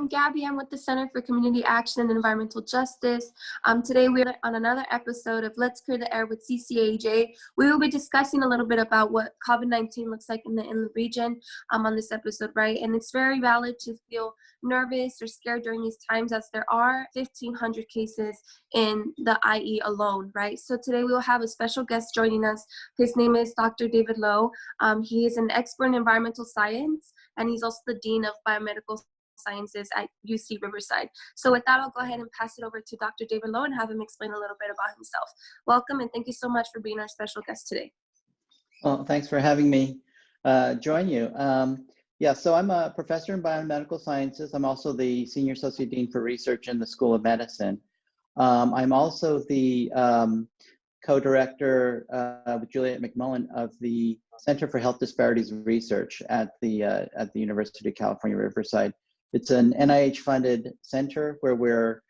I'm Gabby. I'm with the Center for Community Action and Environmental Justice. Today we're on another episode of Let's Clear the Air with CCAJ. We will be discussing a little bit about what COVID-19 looks like in the inland region on this episode, right? And it's very valid to feel nervous or scared during these times, as there are 1,500 cases in the IE alone, right? So today we will have a special guest joining us. His name is Dr. David Lowe. He is an expert in environmental science, and he's also the Dean of Biomedical Sciences at UC Riverside. So with that, I'll go ahead and pass it over to Dr. David Lowe and have him explain a little bit about himself. Welcome, and thank you so much for being our special guest today. Well, thanks for having me join you. So I'm a professor in biomedical sciences. I'm also the Senior Associate Dean for Research in the School of Medicine. I'm also the co-director with Juliet McMullen of the Center for Health Disparities Research at the University of California, Riverside. It's an NIH-funded center where we're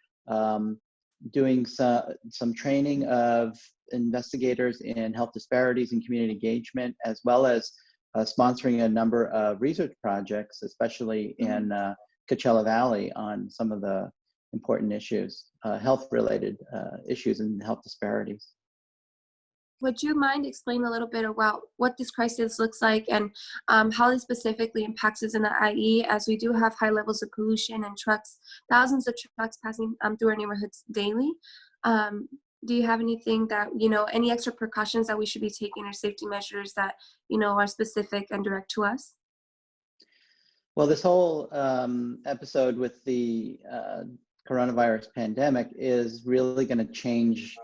doing some training of investigators in health disparities and community engagement, as well as sponsoring a number of research projects, especially in Coachella Valley, on some of the important issues, health-related issues and health disparities. Would you mind explaining a little bit about what this crisis looks like and how this specifically impacts us in the IE, as we do have high levels of pollution and thousands of trucks passing through our neighborhoods daily? Do you have anything that, any extra precautions that we should be taking, or safety measures that, are specific and direct to us? Well, this whole episode with the coronavirus pandemic is really going to change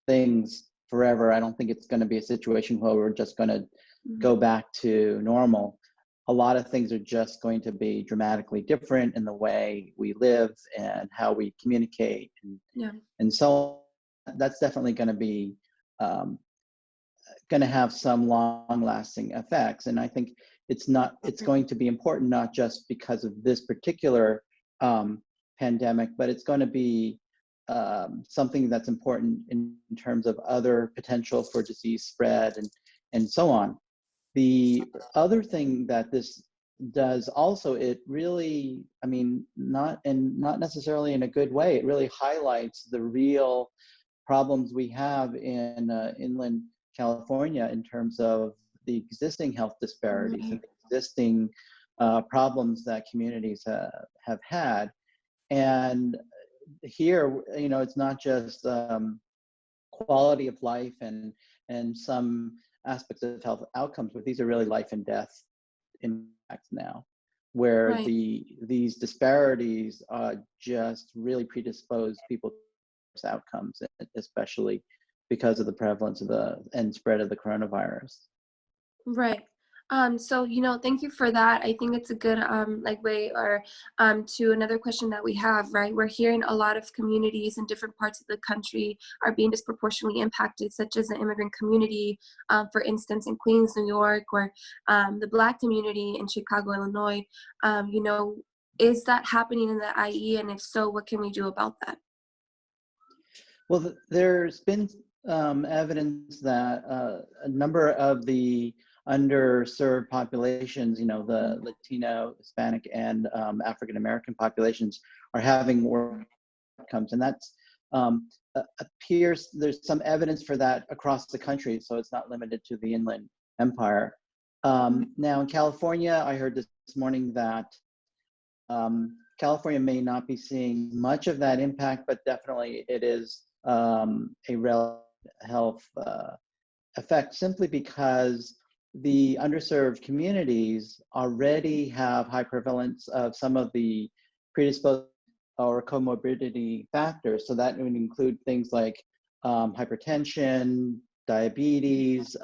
things forever. I don't think it's going to be a situation where we're just going to go back to normal. A lot of things are just going to be dramatically different in the way we live and how we communicate, and so that's definitely going to be going to have some long-lasting effects. And I think it's going to be important, not just because of this particular pandemic, but it's going to be something that's important in terms of other potential for disease spread and so on. The other thing that this does also, it really, not necessarily in a good way, it really highlights the real problems we have in inland California in terms of the existing health disparities and the existing problems that communities have had. And here, it's not just quality of life and some aspects of health outcomes, but these are really life and death impacts now, where these disparities just really predispose people to outcomes, especially because of the prevalence of and spread of the coronavirus. Right. So, thank you for that. I think it's a good way or to another question that we have, right? We're hearing a lot of communities in different parts of the country are being disproportionately impacted, such as the immigrant community, for instance, in Queens, New York, or the Black community in Chicago, Illinois. Is that happening in the IE? And if so, what can we do about that? Well, there's been evidence that a number of the underserved populations, the Latino, Hispanic, and African American populations are having worse outcomes, and that's appears there's some evidence for that across the country, so it's not limited to the Inland Empire. Now in California, I heard this morning that California may not be seeing much of that impact, but definitely it is a relative health effect, simply because the underserved communities already have high prevalence of some of the predisposed or comorbidity factors. So that would include things like hypertension, diabetes,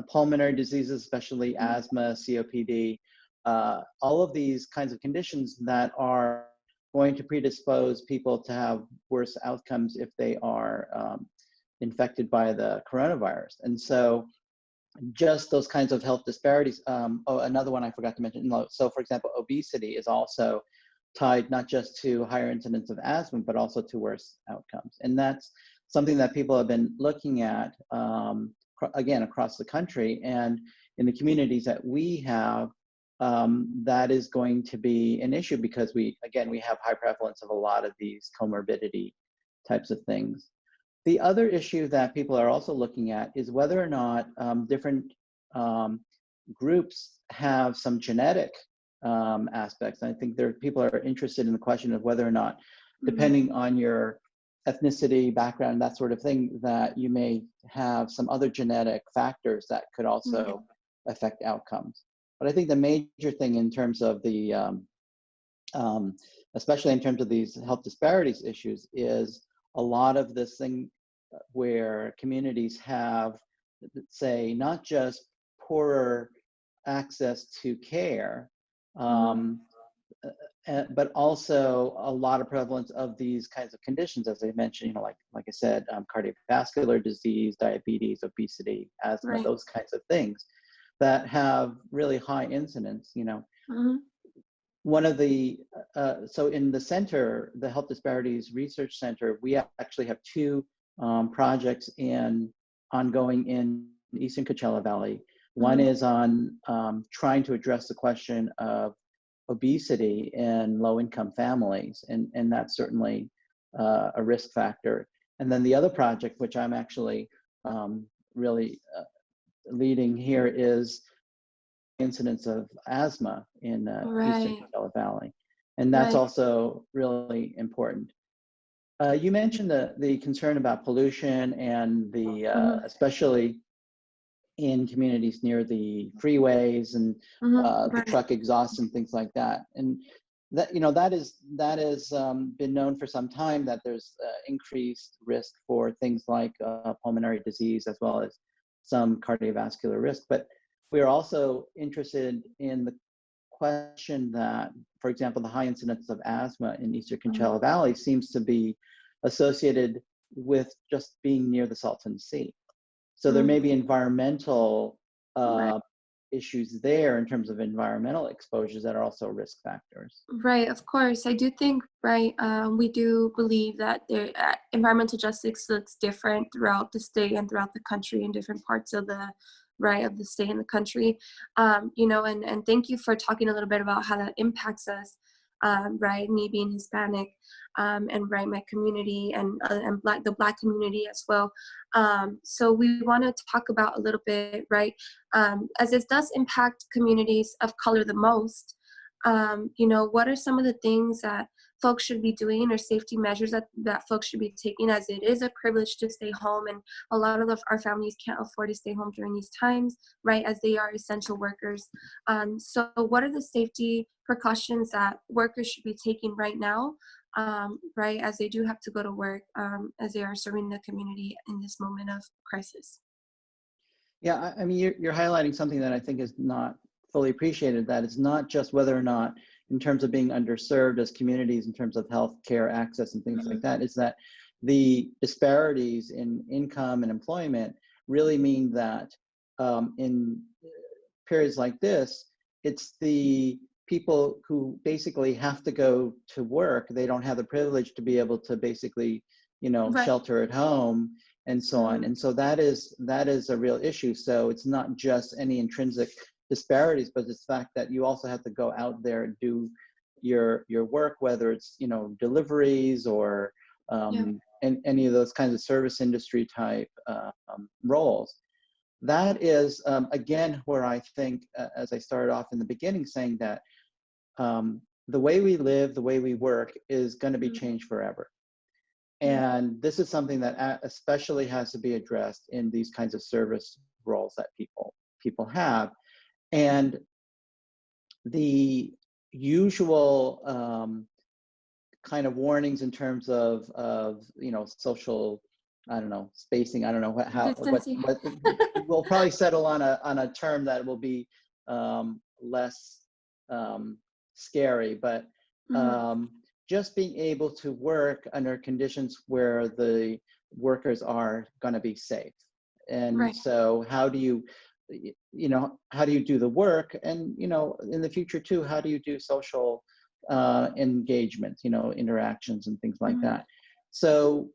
pulmonary diseases, especially asthma, COPD, all of these kinds of conditions that are going to predispose people to have worse outcomes if they are infected by the coronavirus. And so just those kinds of health disparities. Another one I forgot to mention. So for example, obesity is also tied not just to higher incidence of asthma, but also to worse outcomes. And that's something that people have been looking at, again, across the country. And in the communities that we have, that is going to be an issue because we have high prevalence of a lot of these comorbidity types of things. The other issue that people are also looking at is whether or not different groups have some genetic aspects. I think people are interested in the question of whether or not, depending on your ethnicity, background, that sort of thing, that you may have some other genetic factors that could also affect outcomes. But I think the major thing in terms of the, especially in terms of these health disparities issues, is a lot of this thing where communities have, say, not just poorer access to care, but also a lot of prevalence of these kinds of conditions, as I mentioned, like I said, cardiovascular disease, diabetes, obesity, asthma, those kinds of things that have really high incidence. One of the, so in the center, the Health Disparities Research Center, we actually have two projects ongoing in Eastern Coachella Valley. One is on trying to address the question of obesity in low-income families, and that's certainly a risk factor. And then the other project, which I'm actually really leading here, is incidence of asthma in Eastern Coachella Valley, and that's also really important. You mentioned the concern about pollution and the especially in communities near the freeways and the truck exhaust and things like that. And that, that has been known for some time, that there's increased risk for things like pulmonary disease as well as some cardiovascular risk. But we are also interested in the question that, for example, the high incidence of asthma in Eastern Coachella Valley seems to be associated with just being near the Salton Sea. So there may be environmental issues there in terms of environmental exposures that are also risk factors. Right, of course. I do think, we do believe that environmental justice looks different throughout the state and throughout the country in different parts of the state and the country. And thank you for talking a little bit about how that impacts us, me being Hispanic, and my community and the Black community as well. So we want to talk about a little bit, as it does impact communities of color the most. What are some of the things that folks should be doing, or safety measures that folks should be taking, as it is a privilege to stay home, and a lot of our families can't afford to stay home during these times, as they are essential workers. So what are the safety precautions that workers should be taking right now, as they do have to go to work, as they are serving the community in this moment of crisis? Yeah, I mean, you're highlighting something that I think is not fully appreciated, that it's not just whether or not, in terms of being underserved as communities, in terms of health care access and things like that, is that the disparities in income and employment really mean that in periods like this, it's the people who basically have to go to work. They don't have the privilege to be able to basically, shelter at home and so on. And so that is a real issue. So it's not just any intrinsic disparities, but it's the fact that you also have to go out there and do your work, whether it's deliveries or and any of those kinds of service industry type roles. That is again where I think, as I started off in the beginning, saying that the way we live, the way we work is going to be changed forever. And this is something that especially has to be addressed in these kinds of service roles that people have. And the usual kind of warnings in terms of social, I don't know, spacing, I don't know how, but we'll probably settle on a term that will be less scary, but just being able to work under conditions where the workers are going to be safe. And so how do you do the work? And, in the future too, how do you do social engagement, interactions and things like that? So,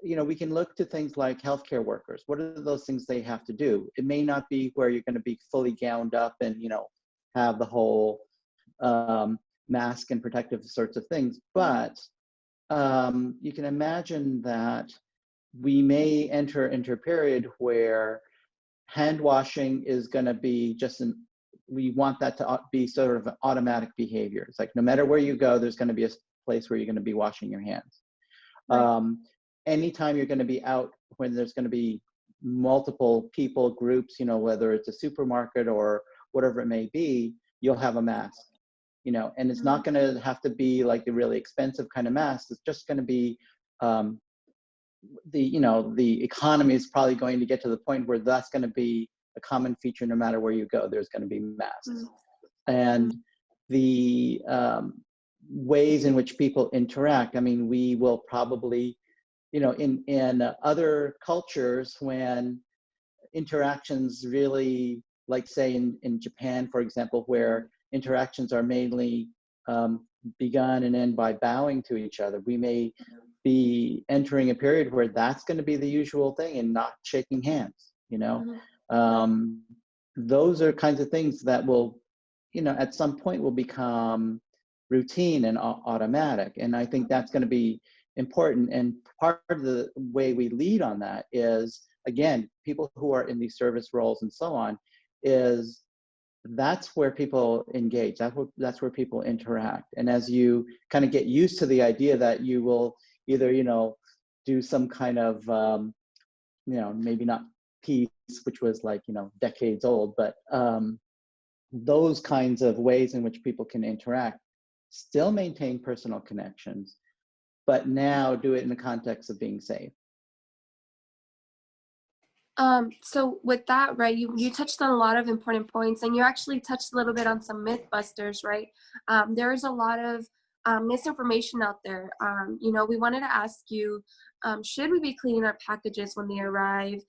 we can look to things like healthcare workers. What are those things they have to do? It may not be where you're going to be fully gowned up and, have the whole mask and protective sorts of things. But you can imagine that we may enter into a period where hand washing is going to be we want that to be sort of an automatic behavior. It's like no matter where you go, there's going to be a place where you're going to be washing your hands. Right. Anytime you're going to be out when there's going to be multiple people, groups, whether it's a supermarket or whatever it may be, you'll have a mask, and it's not going to have to be like the really expensive kind of mask. It's just going to be the economy is probably going to get to the point where that's going to be a common feature. No matter where you go, there's going to be masks. And the ways in which people interact, I mean, we will probably, in other cultures, when interactions really, like say in Japan, for example, where interactions are mainly begun and end by bowing to each other, we may be entering a period where that's going to be the usual thing and not shaking hands. Those are kinds of things that will, at some point will become routine and automatic. And I think that's going to be important. And part of the way we lead on that is, again, people who are in these service roles and so on, is that's where people engage. That's where people interact. And as you kind of get used to the idea that you will either, do some kind of, maybe not peace, which was like, decades old, but those kinds of ways in which people can interact, still maintain personal connections, but now do it in the context of being safe. So with that, right, you touched on a lot of important points, and you actually touched a little bit on some myth busters, right? There is a lot of misinformation out there. We wanted to ask you, should we be cleaning our packages when they arrive?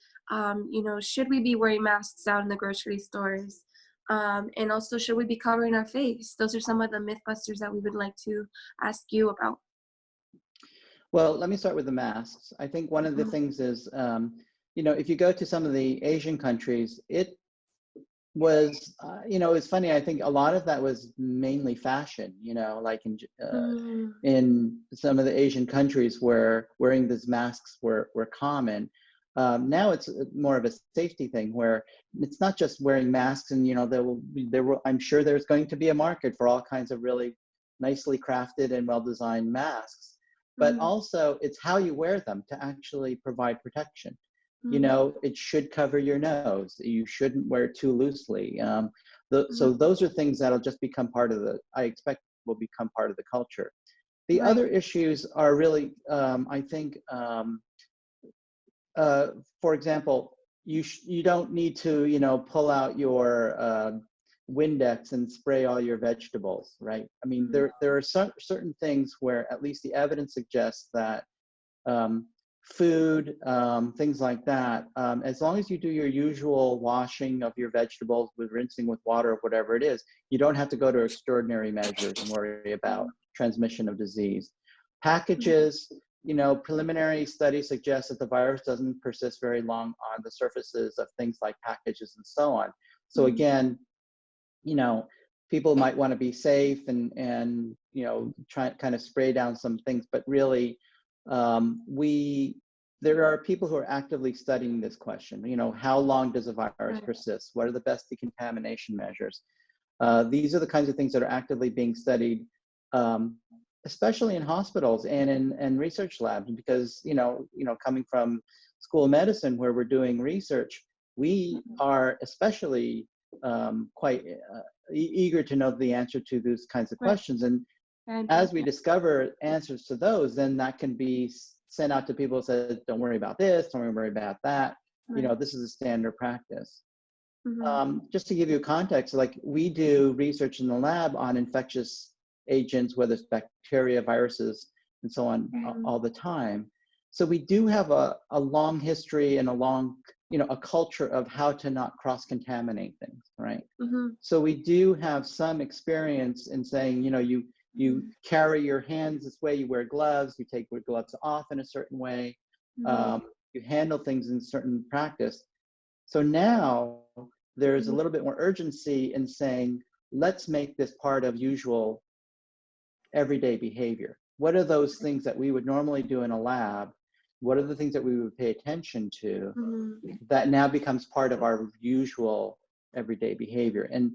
Should we be wearing masks out in the grocery stores? And also, should we be covering our face? Those are some of the myth busters that we would like to ask you about. Well, let me start with the masks. I think one of the things is, if you go to some of the Asian countries, it was, it's funny. I think a lot of that was mainly fashion, like in some of the Asian countries where wearing these masks were common. Now it's more of a safety thing where it's not just wearing masks, and I'm sure there's going to be a market for all kinds of really nicely crafted and well-designed masks, but also it's how you wear them to actually provide protection. It should cover your nose. You shouldn't wear it too loosely. So those are things that'll just become I expect will become part of the culture. The other issues are really, I think, for example, you don't need to, pull out your Windex and spray all your vegetables, right? I mean, there are certain things where at least the evidence suggests that food, things like that, as long as you do your usual washing of your vegetables with rinsing with water or whatever it is, you don't have to go to extraordinary measures and worry about transmission of disease. Packages, preliminary studies suggest that the virus doesn't persist very long on the surfaces of things like packages and so on. So again, people might want to be safe and try kind of spray down some things, but really, there are people who are actively studying this question. How long does a virus persist? What are the best decontamination measures? These are the kinds of things that are actively being studied, especially in hospitals and in research labs, because coming from School of Medicine where we're doing research, we are especially quite eager to know the answer to those kinds of questions. And as we discover answers to those, then that can be sent out to people who say, don't worry about this, don't worry about that. This is a standard practice. Just to give you context, like we do research in the lab on infectious agents, whether it's bacteria, viruses, and so on, all the time. So we do have a long history and a culture of how to not cross-contaminate things, right? So we do have some experience in saying, you carry your hands this way, you wear gloves, you take your gloves off in a certain way, you handle things in certain practice. So now there's a little bit more urgency in saying, let's make this part of usual everyday behavior. What are those things that we would normally do in a lab? What are the things that we would pay attention to that now becomes part of our usual everyday behavior? And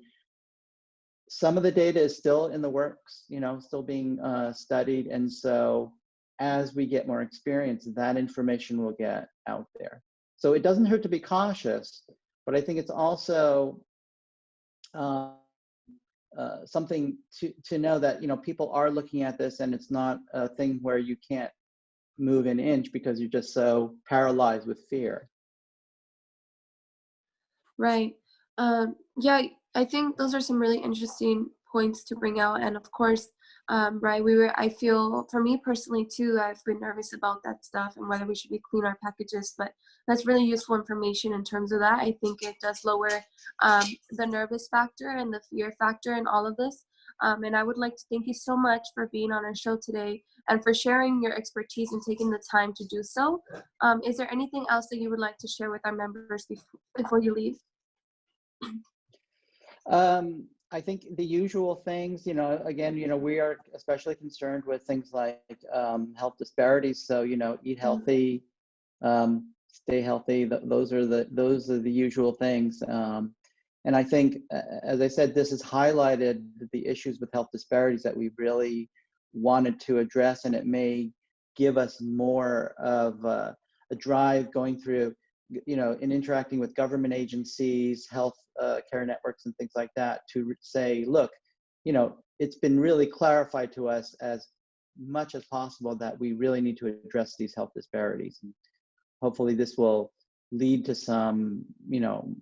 some of the data is still in the works, still being studied. And so as we get more experience, that information will get out there. So it doesn't hurt to be cautious, but I think it's also something to know that, people are looking at this, and it's not a thing where you can't move an inch because you're just so paralyzed with fear. Right. Yeah, I think those are some really interesting points to bring out. And of course, right, I feel, for me personally too, I've been nervous about that stuff and whether we should be clean our packages, but that's really useful information in terms of that. I think it does lower the nervous factor and the fear factor in all of this. And I would like to thank you so much for being on our show today and for sharing your expertise and taking the time to do so. Is there anything else that you would like to share with our members before you leave? I think the usual things, again, we are especially concerned with things like health disparities. So, eat healthy, stay healthy. Those are the usual things. And I think, as I said, this has highlighted the issues with health disparities that we really wanted to address, and it may give us more of a drive going through, in interacting with government agencies, health care networks, and things like that, to say, look, it's been really clarified to us as much as possible that we really need to address these health disparities. And hopefully this will lead to some,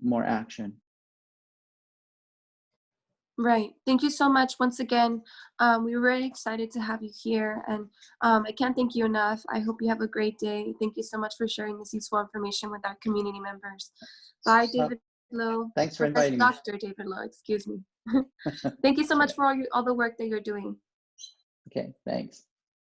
more action. Right. Thank you so much once again. We were really excited to have you here, and I can't thank you enough. I hope you have a great day. Thank you so much for sharing this useful information with our community members. Bye, David Lowe. Thanks for inviting me. Dr. David Lowe, excuse me. Thank you so much for all the work that you're doing. Okay, thanks.